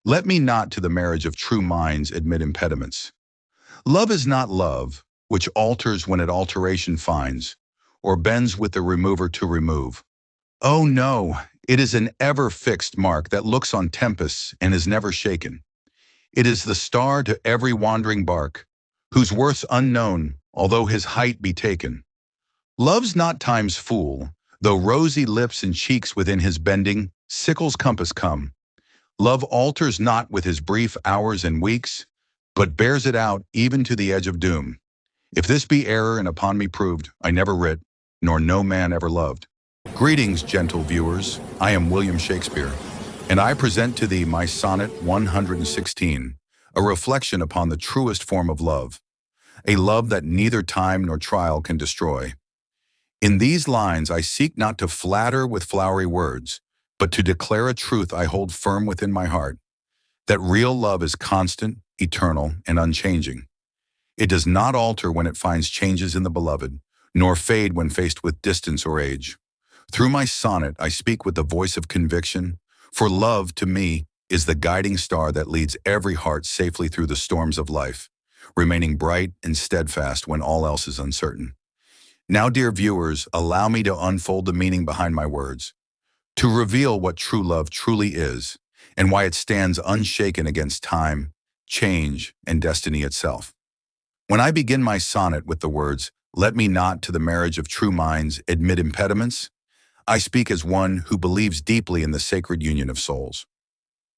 Let me not to the marriage of true minds admit impediments. Love is not love, which alters when it alteration finds, or bends with the remover to remove. Oh no, it is an ever-fixed mark that looks on tempests and is never shaken. It is the star to every wandering bark, whose worth's unknown, although his height be taken. Love's not time's fool, though rosy lips and cheeks within his bending, sickle's compass come. Love alters not with his brief hours and weeks, but bears it out even to the edge of doom. If this be error and upon me proved, I never writ, nor no man ever loved. Greetings, gentle viewers. I am William Shakespeare, and I present to thee my Sonnet 116, a reflection upon the truest form of love, a love that neither time nor trial can destroy. In these lines I seek not to flatter with flowery words, but to declare a truth I hold firm within my heart, that real love is constant, eternal, and unchanging. It does not alter when it finds changes in the beloved, nor fade when faced with distance or age. Through my sonnet I speak with the voice of conviction, for love, to me, is the guiding star that leads every heart safely through the storms of life, remaining bright and steadfast when all else is uncertain. Now, dear viewers, allow me to unfold the meaning behind my words, to reveal what true love truly is, and why it stands unshaken against time, change, and destiny itself. When I begin my sonnet with the words, "Let me not to the marriage of true minds admit impediments," I speak as one who believes deeply in the sacred union of souls.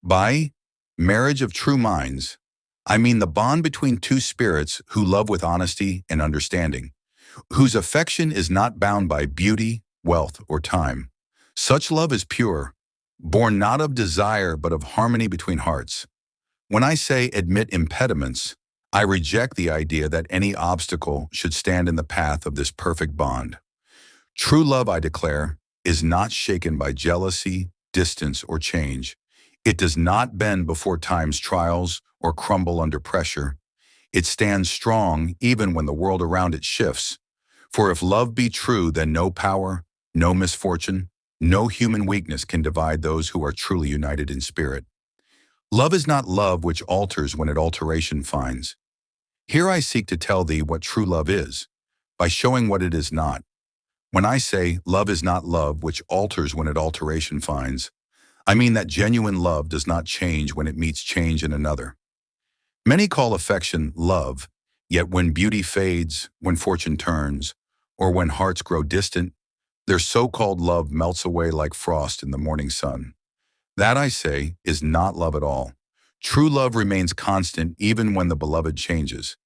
By marriage of true minds, I mean the bond between two spirits who love with honesty and understanding, whose affection is not bound by beauty, wealth, or time. Such love is pure, born not of desire but of harmony between hearts. When I say admit impediments, I reject the idea that any obstacle should stand in the path of this perfect bond. True love, I declare, is not shaken by jealousy, distance, or change. It does not bend before time's trials or crumble under pressure. It stands strong even when the world around it shifts. For if love be true, then no power, no misfortune, no human weakness can divide those who are truly united in spirit. Love is not love which alters when it alteration finds. Here I seek to tell thee what true love is, by showing what it is not. When I say love is not love which alters when it alteration finds, I mean that genuine love does not change when it meets change in another. Many call affection love, yet when beauty fades, when fortune turns, or when hearts grow distant, their so-called love melts away like frost in the morning sun. That, I say, is not love at all. True love remains constant even when the beloved changes.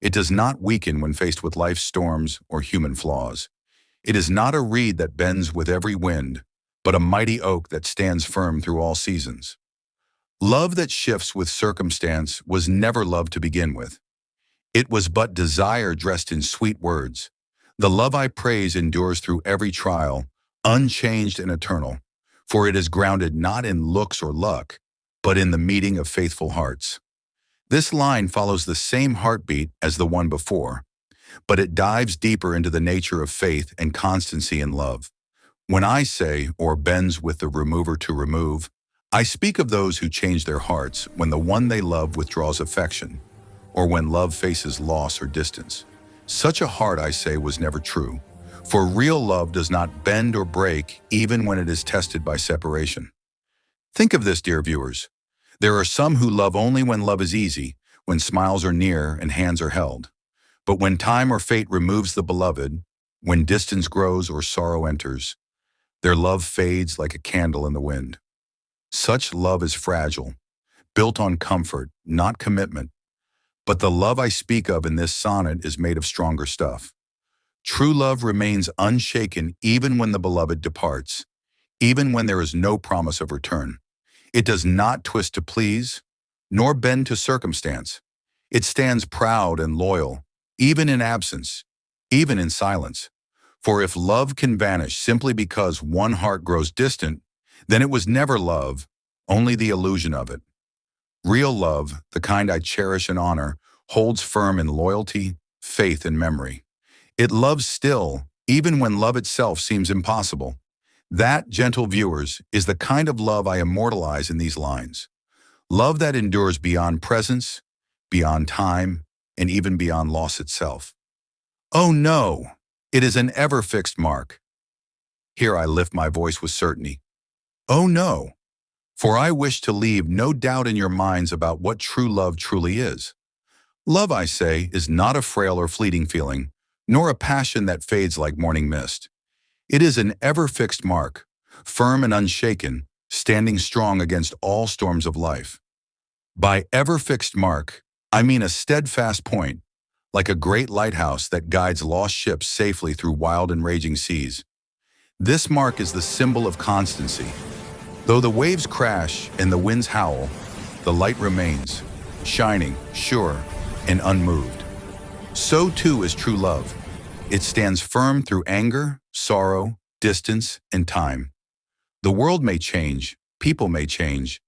It does not weaken when faced with life's storms or human flaws. It is not a reed that bends with every wind, but a mighty oak that stands firm through all seasons. Love that shifts with circumstance was never love to begin with. It was but desire dressed in sweet words. The love I praise endures through every trial, unchanged and eternal, for it is grounded not in looks or luck, but in the meeting of faithful hearts. This line follows the same heartbeat as the one before, but it dives deeper into the nature of faith and constancy in love. When I say, or bends with the remover to remove, I speak of those who change their hearts when the one they love withdraws affection, or when love faces loss or distance. Such a heart, I say, was never true, for real love does not bend or break even when it is tested by separation. Think of this, dear viewers. There are some who love only when love is easy, when smiles are near and hands are held. But when time or fate removes the beloved, when distance grows or sorrow enters, their love fades like a candle in the wind. Such love is fragile, built on comfort, not commitment. But the love I speak of in this sonnet is made of stronger stuff. True love remains unshaken even when the beloved departs, even when there is no promise of return. It does not twist to please, nor bend to circumstance. It stands proud and loyal, even in absence, even in silence. For if love can vanish simply because one heart grows distant, then it was never love, only the illusion of it. Real love, the kind I cherish and honor, holds firm in loyalty, faith, and memory. It loves still, even when love itself seems impossible. That, gentle viewers, is the kind of love I immortalize in these lines. Love that endures beyond presence, beyond time, and even beyond loss itself. Oh no, it is an ever-fixed mark. Here I lift my voice with certainty. Oh no, for I wish to leave no doubt in your minds about what true love truly is. Love, I say, is not a frail or fleeting feeling, nor a passion that fades like morning mist. It is an ever-fixed mark, firm and unshaken, standing strong against all storms of life. By ever-fixed mark, I mean a steadfast point, like a great lighthouse that guides lost ships safely through wild and raging seas. This mark is the symbol of constancy. Though the waves crash and the winds howl, the light remains, shining, sure, and unmoved. So too is true love. It stands firm through anger, sorrow, distance, and time. The world may change, people may change,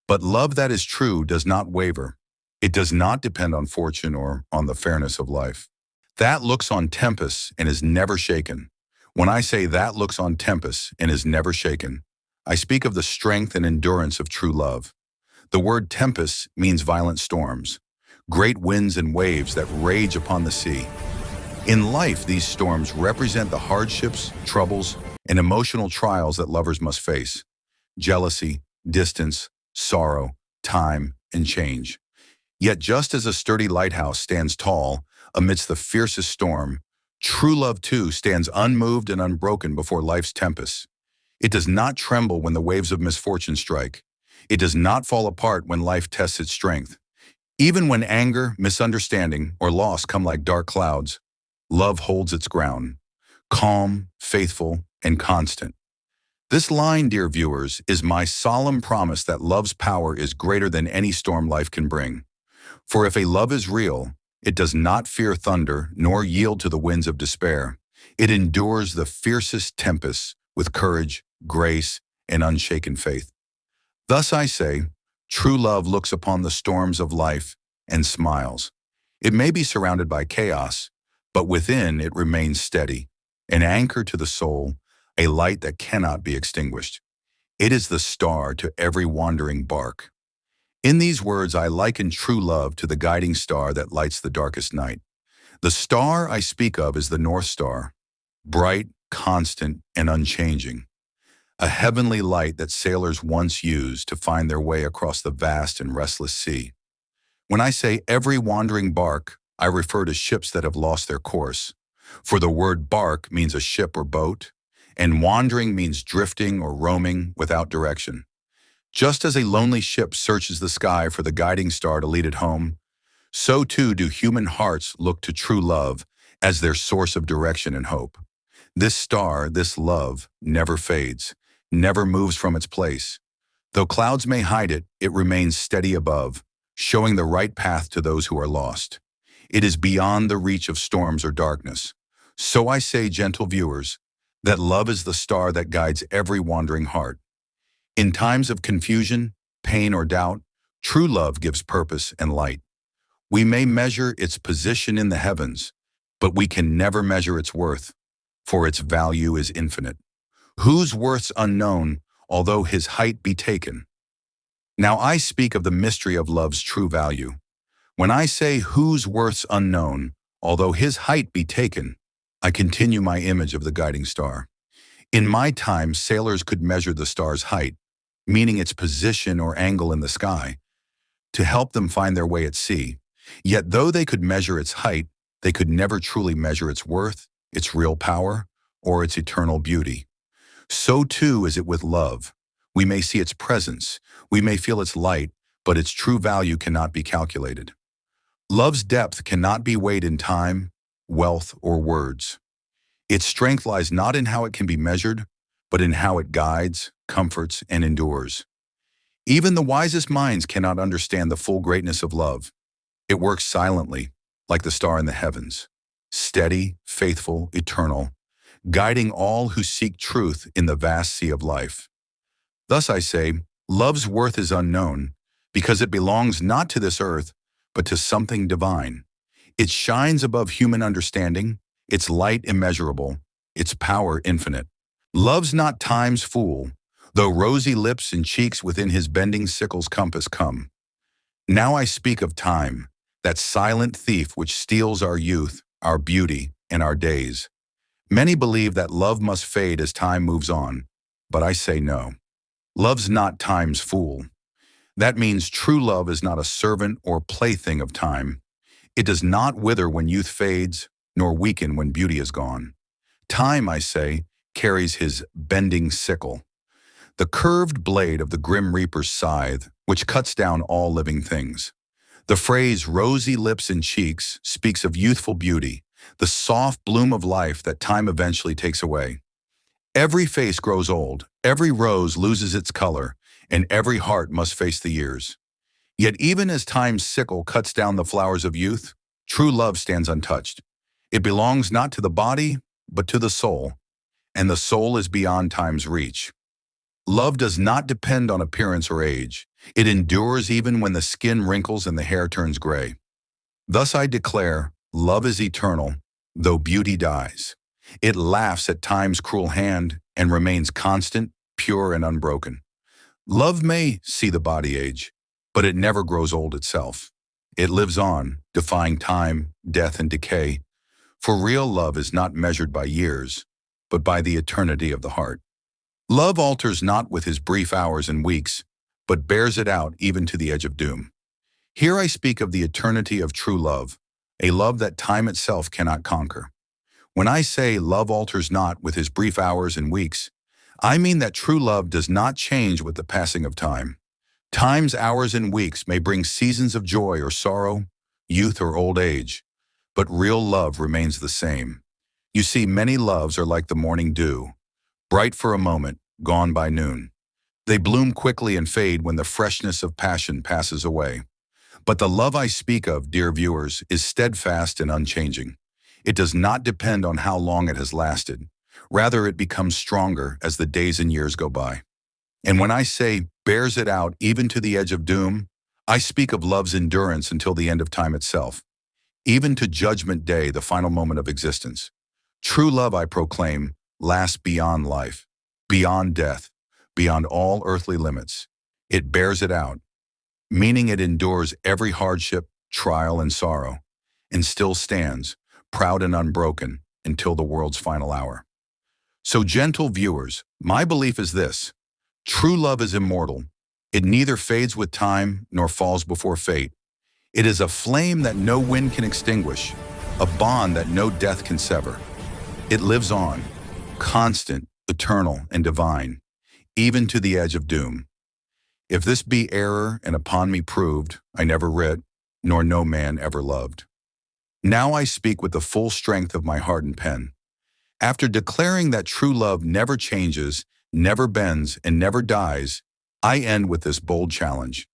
but love that is true does not waver. It does not depend on fortune or on the fairness of life. That looks on tempests and is never shaken. When I say that looks on tempests and is never shaken, I speak of the strength and endurance of true love. The word tempest means violent storms, great winds and waves that rage upon the sea. In life, these storms represent the hardships, troubles, and emotional trials that lovers must face. Jealousy, distance, sorrow, time, and change. Yet just as a sturdy lighthouse stands tall amidst the fiercest storm, true love too stands unmoved and unbroken before life's tempests. It does not tremble when the waves of misfortune strike. It does not fall apart when life tests its strength. Even when anger, misunderstanding, or loss come like dark clouds, love holds its ground, calm, faithful, and constant. This line, dear viewers, is my solemn promise that love's power is greater than any storm life can bring. For if a love is real, it does not fear thunder nor yield to the winds of despair. It endures the fiercest tempests with courage, grace, and unshaken faith. Thus I say, true love looks upon the storms of life and smiles. It may be surrounded by chaos, but within it remains steady, an anchor to the soul, a light that cannot be extinguished. It is the star to every wandering bark. In these words, I liken true love to the guiding star that lights the darkest night. The star I speak of is the North Star, bright, constant, and unchanging. A heavenly light that sailors once used to find their way across the vast and restless sea. When I say every wandering bark, I refer to ships that have lost their course. For the word bark means a ship or boat, and wandering means drifting or roaming without direction. Just as a lonely ship searches the sky for the guiding star to lead it home, so too do human hearts look to true love as their source of direction and hope. This star, this love, never fades, never moves from its place. Though clouds may hide it, it remains steady above, showing the right path to those who are lost. It is beyond the reach of storms or darkness. So I say, gentle viewers, that love is the star that guides every wandering heart. In times of confusion, pain, or doubt, true love gives purpose and light. We may measure its position in the heavens, but we can never measure its worth, for its value is infinite. Whose worth's unknown, although his height be taken. Now I speak of the mystery of love's true value. When I say whose worth's unknown, although his height be taken, I continue my image of the guiding star. In my time, sailors could measure the star's height, meaning its position or angle in the sky, to help them find their way at sea. Yet though they could measure its height, they could never truly measure its worth, its real power, or its eternal beauty. So too is it with love. We may see its presence, we may feel its light, but its true value cannot be calculated. Love's depth cannot be weighed in time, wealth, or words. Its strength lies not in how it can be measured, but in how it guides, comforts, and endures. Even the wisest minds cannot understand the full greatness of love. It works silently, like the star in the heavens, steady, faithful, eternal, guiding all who seek truth in the vast sea of life. Thus I say, love's worth is unknown, because it belongs not to this earth, but to something divine. It shines above human understanding, its light immeasurable, its power infinite. Love's not time's fool, Though rosy lips and cheeks within his bending sickle's compass come. Now I speak of time, that silent thief which steals our youth, our beauty, and our days. Many believe that love must fade as time moves on, but I say no. Love's not time's fool. That means true love is not a servant or plaything of time. It does not wither when youth fades, nor weaken when beauty is gone. Time, I say, carries his bending sickle, the curved blade of the grim reaper's scythe, which cuts down all living things. The phrase rosy lips and cheeks speaks of youthful beauty, the soft bloom of life that time eventually takes away. Every face grows old, every rose loses its color, and every heart must face the years. Yet even as time's sickle cuts down the flowers of youth, true love stands untouched. It belongs not to the body, but to the soul, and the soul is beyond time's reach. Love does not depend on appearance or age. It endures even when the skin wrinkles and the hair turns gray. Thus I declare, love is eternal, though beauty dies. It laughs at time's cruel hand and remains constant, pure, and unbroken. Love may see the body age, but it never grows old itself. It lives on, defying time, death, and decay. For real love is not measured by years, but by the eternity of the heart. Love alters not with his brief hours and weeks, but bears it out even to the edge of doom. Here I speak of the eternity of true love, a love that time itself cannot conquer. When I say love alters not with his brief hours and weeks, I mean that true love does not change with the passing of time. Time's hours and weeks may bring seasons of joy or sorrow, youth or old age, but real love remains the same. You see, many loves are like the morning dew, bright for a moment, gone by noon. They bloom quickly and fade when the freshness of passion passes away. But the love I speak of, dear viewers, is steadfast and unchanging. It does not depend on how long it has lasted. Rather, it becomes stronger as the days and years go by. And when I say bears it out even to the edge of doom, I speak of love's endurance until the end of time itself, even to judgment day, the final moment of existence. True love, I proclaim, lasts beyond life, beyond death, beyond all earthly limits. It bears it out, meaning it endures every hardship, trial, and sorrow, and still stands, proud and unbroken, until the world's final hour. So, gentle viewers, my belief is this: true love is immortal. It neither fades with time nor falls before fate. It is a flame that no wind can extinguish, a bond that no death can sever. It lives on, constant, eternal, and divine, even to the edge of doom. If this be error and upon me proved, I never writ, nor no man ever loved. Now I speak with the full strength of my heart and pen. After declaring that true love never changes, never bends, and never dies, I end with this bold challenge.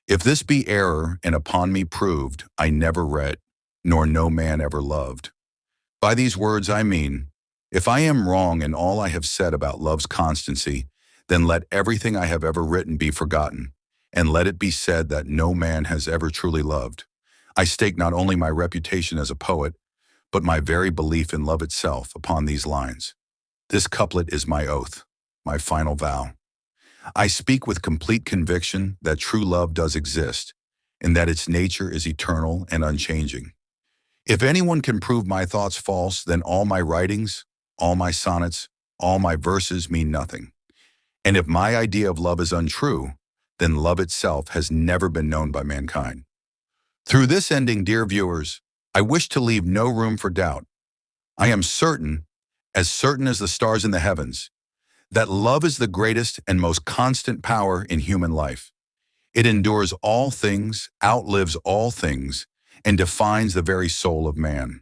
If this be error and upon me proved, I never writ, nor no man ever loved. By these words I mean, if I am wrong in all I have said about love's constancy, then let everything I have ever written be forgotten, and let it be said that no man has ever truly loved. I stake not only my reputation as a poet, but my very belief in love itself upon these lines. This couplet is my oath, my final vow. I speak with complete conviction that true love does exist, and that its nature is eternal and unchanging. If anyone can prove my thoughts false, then all my writings, all my sonnets, all my verses mean nothing. And if my idea of love is untrue, then love itself has never been known by mankind. Through this ending, dear viewers, I wish to leave no room for doubt. I am certain as the stars in the heavens, that love is the greatest and most constant power in human life. It endures all things, outlives all things, and defines the very soul of man.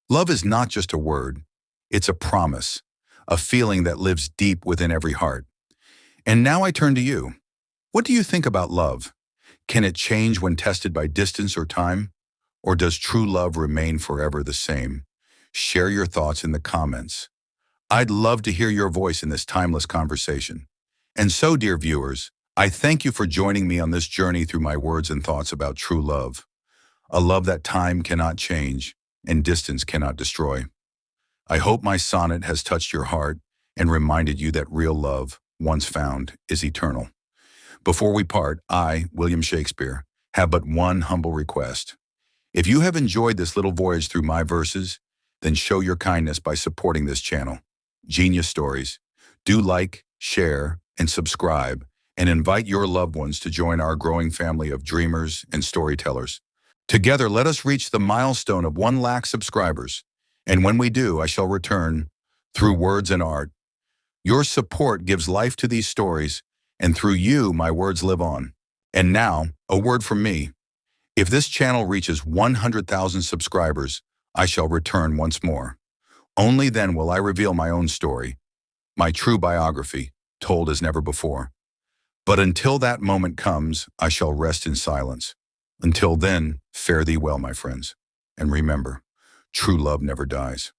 Love is not just a word, it's a promise, a feeling that lives deep within every heart. And now I turn to you. What do you think about love? Can it change when tested by distance or time? Or does true love remain forever the same? Share your thoughts in the comments. I'd love to hear your voice in this timeless conversation. And so, dear viewers, I thank you for joining me on this journey through my words and thoughts about true love, a love that time cannot change and distance cannot destroy. I hope my sonnet has touched your heart and reminded you that real love, once found, is eternal. Before we part, I, William Shakespeare, have but one humble request. If you have enjoyed this little voyage through my verses, then show your kindness by supporting this channel. Genius Stories. Do like, share, and subscribe, and invite your loved ones to join our growing family of dreamers and storytellers. Together, let us reach the milestone of 1 lakh subscribers. And when we do, I shall return through words and art. Your support gives life to these stories, and through you, my words live on. And now, a word from me. If this channel reaches 100,000 subscribers, I shall return once more. Only then will I reveal my own story, my true biography, told as never before. But until that moment comes, I shall rest in silence. Until then, fare thee well, my friends. And remember, true love never dies.